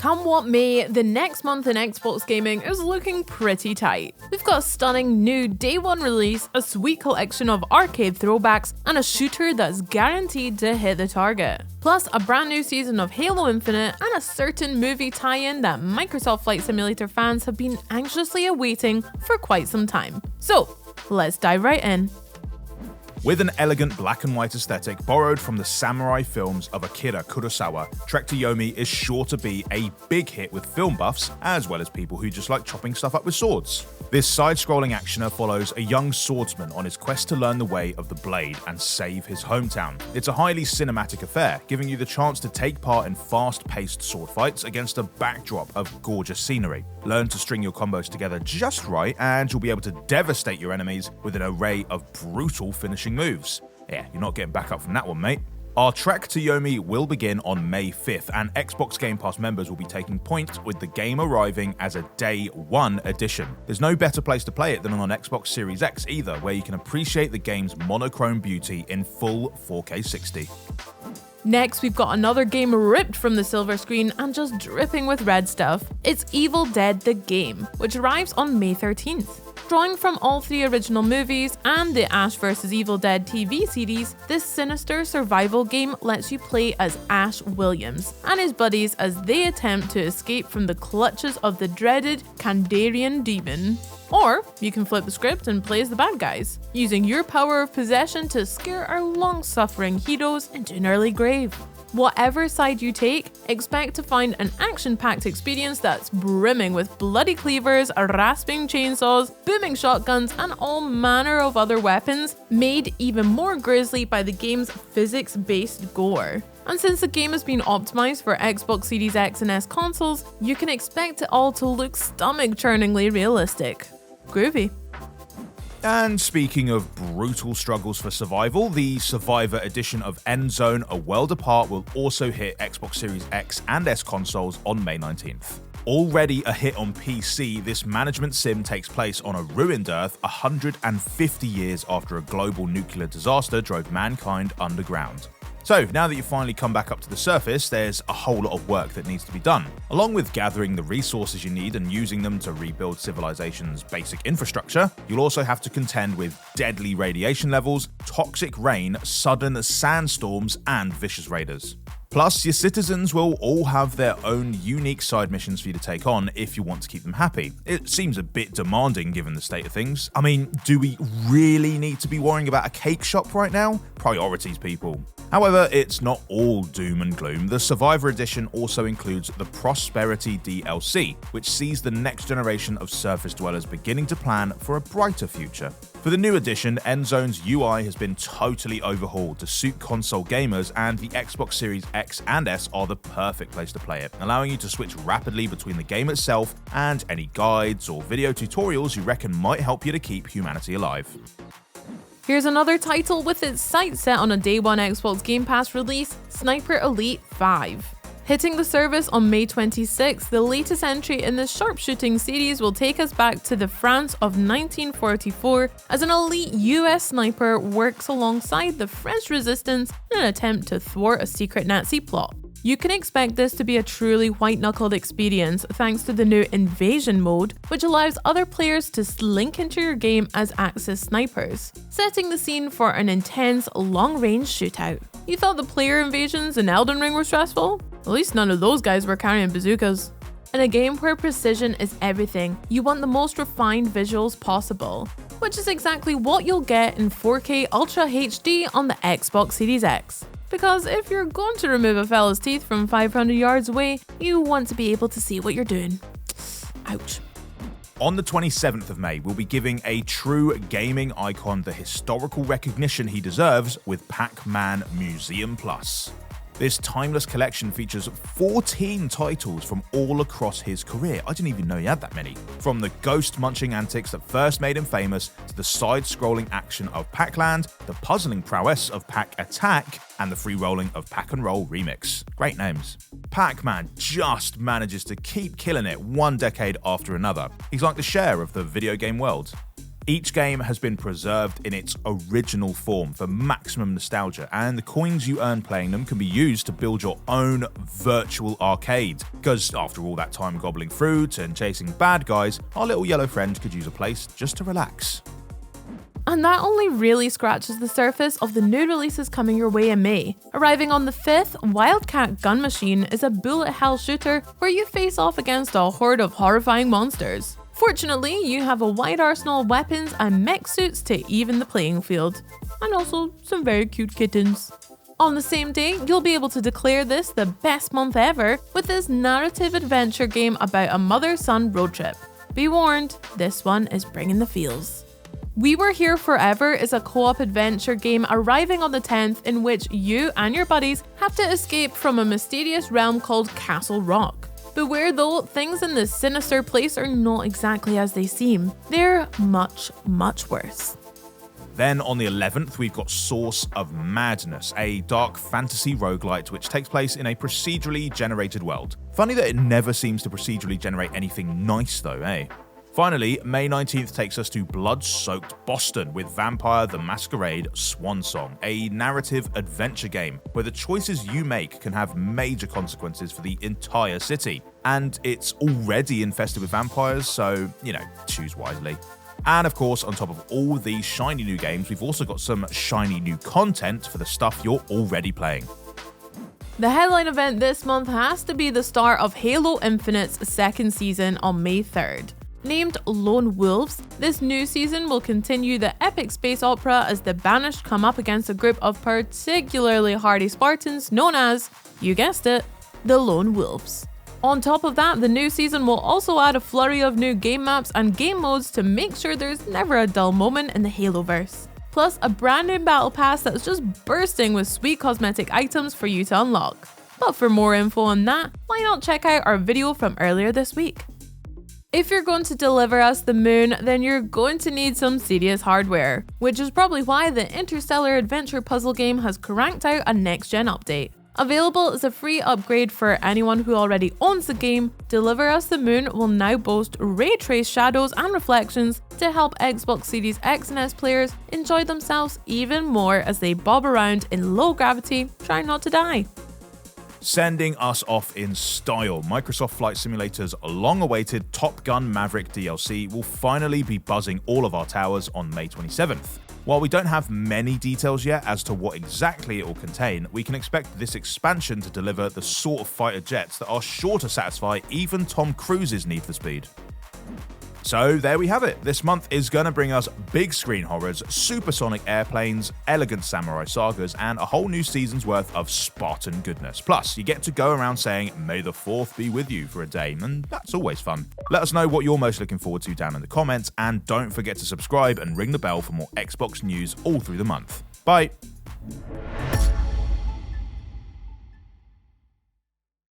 Come what may, the next month in Xbox gaming is looking pretty tight. We've got a stunning new day one release, a sweet collection of arcade throwbacks, and a shooter that's guaranteed to hit the target. Plus a brand new season of Halo Infinite and a certain movie tie-in that Microsoft Flight Simulator fans have been anxiously awaiting for quite some time. So, let's dive right in. With an elegant black and white aesthetic borrowed from the samurai films of Akira Kurosawa, Trek to Yomi is sure to be a big hit with film buffs as well as people who just like chopping stuff up with swords. This side-scrolling actioner follows a young swordsman on his quest to learn the way of the blade and save his hometown. It's a highly cinematic affair, giving you the chance to take part in fast-paced sword fights against a backdrop of gorgeous scenery. Learn to string your combos together just right and you'll be able to devastate your enemies with an array of brutal finishing moves. Yeah, you're not getting back up from that one, mate. Our trek to Yomi will begin on May 5th, and Xbox Game Pass members will be taking point with the game arriving as a Day 1 edition. There's no better place to play it than on Xbox Series X either, where you can appreciate the game's monochrome beauty in full 4K 60. Next, we've got another game ripped from the silver screen and just dripping with red stuff. It's Evil Dead the Game, which arrives on May 13th. Drawing from all three original movies and the Ash vs. Evil Dead TV series, this sinister survival game lets you play as Ash Williams and his buddies as they attempt to escape from the clutches of the dreaded Kandarian demon. Or you can flip the script and play as the bad guys, using your power of possession to scare our long-suffering heroes into an early grave. Whatever side you take, expect to find an action-packed experience that's brimming with bloody cleavers, rasping chainsaws, booming shotguns, and all manner of other weapons, made even more grisly by the game's physics-based gore. And since the game has been optimized for Xbox Series X and S consoles, you can expect it all to look stomach-churningly realistic. Groovy. And speaking of brutal struggles for survival, the Survivor edition of Endzone: A World Apart will also hit Xbox Series X and S consoles on May 19th. Already a hit on PC, this management sim takes place on a ruined Earth 150 years after a global nuclear disaster drove mankind underground. So, now that you've finally come back up to the surface, there's a whole lot of work that needs to be done. Along with gathering the resources you need and using them to rebuild civilization's basic infrastructure, you'll also have to contend with deadly radiation levels, toxic rain, sudden sandstorms, and vicious raiders. Plus, your citizens will all have their own unique side missions for you to take on if you want to keep them happy. It seems a bit demanding given the state of things. I mean, do we really need to be worrying about a cake shop right now? Priorities, people. However, it's not all doom and gloom. The Survivor Edition also includes the Prosperity DLC, which sees the next generation of surface dwellers beginning to plan for a brighter future. For the new edition, Endzone's UI has been totally overhauled to suit console gamers, and the Xbox Series X and S are the perfect place to play it, allowing you to switch rapidly between the game itself and any guides or video tutorials you reckon might help you to keep humanity alive. Here's another title with its sights set on a Day 1 Xbox Game Pass release, Sniper Elite 5. Hitting the service on May 26th, the latest entry in the sharpshooting series will take us back to the France of 1944 as an elite US sniper works alongside the French resistance in an attempt to thwart a secret Nazi plot. You can expect this to be a truly white-knuckled experience thanks to the new Invasion mode, which allows other players to slink into your game as Axis snipers, setting the scene for an intense, long-range shootout. You thought the player invasions in Elden Ring were stressful? At least none of those guys were carrying bazookas. In a game where precision is everything, you want the most refined visuals possible, which is exactly what you'll get in 4K Ultra HD on the Xbox Series X. Because if you're going to remove a fella's teeth from 500 yards away, you want to be able to see what you're doing. Ouch. On the 27th of May, we'll be giving a true gaming icon the historical recognition he deserves with Pac-Man Museum Plus. This timeless collection features 14 titles from all across his career. I didn't even know he had that many. From the ghost-munching antics that first made him famous, to the side-scrolling action of Pac-Land, the puzzling prowess of Pac-Attack, and the free-rolling of Pac-and-Roll Remix. Great names. Pac-Man just manages to keep killing it one decade after another. He's like the Cher of the video game world. Each game has been preserved in its original form for maximum nostalgia, and the coins you earn playing them can be used to build your own virtual arcade. Because after all that time gobbling fruit and chasing bad guys, our little yellow friend could use a place just to relax. And that only really scratches the surface of the new releases coming your way in May. Arriving on the 5th, Wildcat Gun Machine is a bullet hell shooter where you face off against a horde of horrifying monsters. Fortunately, you have a wide arsenal of weapons and mech suits to even the playing field. And also some very cute kittens. On the same day, you'll be able to declare this the best month ever with this narrative adventure game about a mother-son road trip. Be warned, this one is bringing the feels. We Were Here Forever is a co-op adventure game arriving on the 10th in which you and your buddies have to escape from a mysterious realm called Castle Rock. Beware though, things in this sinister place are not exactly as they seem. They're much, much worse. Then on the 11th, we've got Source of Madness, a dark fantasy roguelite which takes place in a procedurally generated world. Funny that it never seems to procedurally generate anything nice though, eh? Finally, May 19th takes us to blood-soaked Boston with Vampire the Masquerade Swansong, a narrative adventure game where the choices you make can have major consequences for the entire city. And it's already infested with vampires, so, choose wisely. And of course, on top of all these shiny new games, we've also got some shiny new content for the stuff you're already playing. The headline event this month has to be the start of Halo Infinite's second season on May 3rd. Named Lone Wolves, this new season will continue the epic space opera as the Banished come up against a group of particularly hardy Spartans known as, you guessed it, the Lone Wolves. On top of that, the new season will also add a flurry of new game maps and game modes to make sure there's never a dull moment in the Haloverse. Plus, a brand new battle pass that's just bursting with sweet cosmetic items for you to unlock. But for more info on that, why not check out our video from earlier this week? If you're going to deliver us the moon, then you're going to need some serious hardware, which is probably why the Interstellar Adventure puzzle game has cranked out a next-gen update. Available as a free upgrade for anyone who already owns the game, Deliver Us the Moon will now boast ray trace shadows and reflections to help Xbox Series X and S players enjoy themselves even more as they bob around in low gravity, trying not to die. Sending us off in style, Microsoft Flight Simulator's long-awaited Top Gun Maverick DLC will finally be buzzing all of our towers on May 27th. While we don't have many details yet as to what exactly it will contain, we can expect this expansion to deliver the sort of fighter jets that are sure to satisfy even Tom Cruise's need for speed. So there we have it. This month is going to bring us big screen horrors, supersonic airplanes, elegant samurai sagas, and a whole new season's worth of Spartan goodness. Plus, you get to go around saying, "May the 4th be with you" for a day, and that's always fun. Let us know what you're most looking forward to down in the comments, and don't forget to subscribe and ring the bell for more Xbox news all through the month. Bye!